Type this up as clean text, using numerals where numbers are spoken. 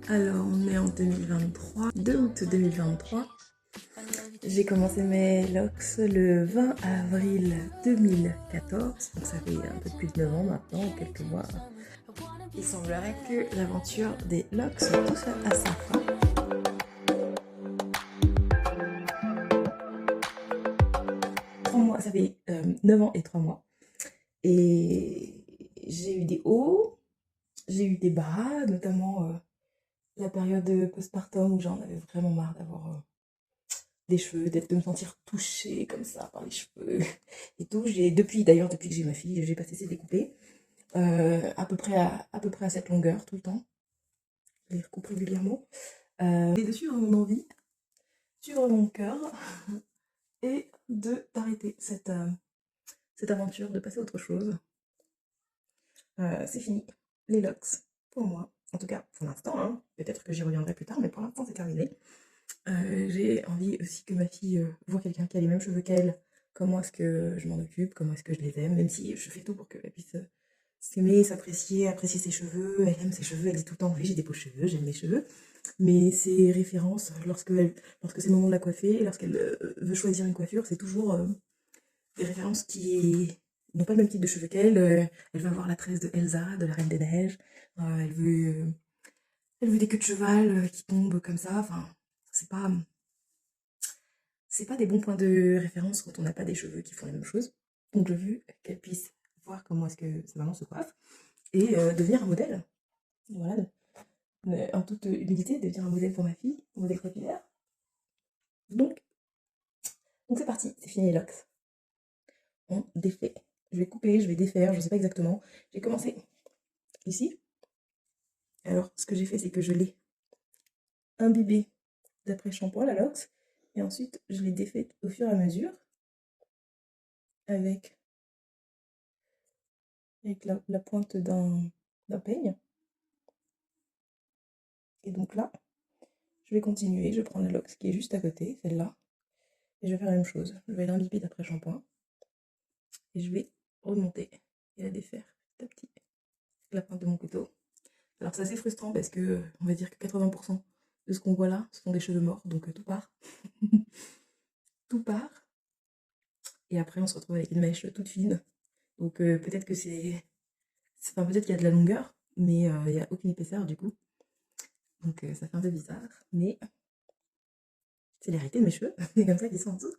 Alors, on est en 2023, 2 août 2023. J'ai commencé mes locks le 20 avril 2014, donc ça fait un peu plus de 9 ans maintenant, quelques mois. Il semblerait que l'aventure des locks touche à sa fin. Ça fait 9 ans et 3 mois. Et j'ai eu des hauts, j'ai eu des bas, notamment la période de postpartum où j'en avais vraiment marre d'avoir des cheveux, de me sentir touchée comme ça par les cheveux et tout. Depuis que j'ai ma fille, j'ai pas cessé de les couper. À peu près à cette longueur tout le temps. Je les recoupe régulièrement. Et de suivre mon envie, suivre mon cœur et d'arrêter cette aventure, de passer à autre chose. C'est fini. Les locks, pour moi. En tout cas, pour l'instant, hein. Peut-être que j'y reviendrai plus tard, mais pour l'instant, c'est terminé. J'ai envie aussi que ma fille voit quelqu'un qui a les mêmes cheveux qu'elle. Comment est-ce que je m'en occupe, comment est-ce que je les aime, même si je fais tout pour qu'elle puisse s'aimer, s'apprécier, apprécier ses cheveux. Elle aime ses cheveux, elle dit tout le temps oui, j'ai des beaux cheveux, j'aime mes cheveux. Mais ses références, lorsque c'est le moment de la coiffer, lorsqu'elle veut choisir une coiffure, c'est toujours des références qui n'ont pas le même type de cheveux qu'elle. Elle veut avoir la tresse de Elsa, de la Reine des Neiges. Elle veut des queues de cheval qui tombent comme ça. Enfin, c'est pas, c'est pas des bons points de référence quand on n'a pas des cheveux qui font la même chose. Donc je veux qu'elle puisse voir comment est-ce que sa maman se coiffe et devenir un modèle. Voilà, en toute humilité, devenir un modèle pour ma fille, un modèle capillaire. Donc, donc c'est parti, c'est fini les locks. On défait. Je vais couper, je vais défaire, je sais pas exactement. J'ai commencé ici. Alors, ce que j'ai fait, c'est que je l'ai imbibé d'après-shampoing, la lox, et ensuite je l'ai défaite au fur et à mesure avec, la pointe d'un peigne. Et donc là, je vais continuer, je vais prendre la lox qui est juste à côté, celle-là, et je vais faire la même chose. Je vais l'imbiber d'après-shampoing et je vais remonter et la défaire petit à petit avec la pointe de mon couteau. Alors c'est assez frustrant parce que on va dire que 80% de ce qu'on voit là, ce sont des cheveux morts, donc tout part. Tout part. Et après, on se retrouve avec une mèche toute fine. Donc peut-être que enfin, peut-être qu'il y a de la longueur, mais il n'y a aucune épaisseur du coup. Donc ça fait un peu bizarre, mais c'est l'hérité de mes cheveux. C'est comme ça qu'ils sont en dessous.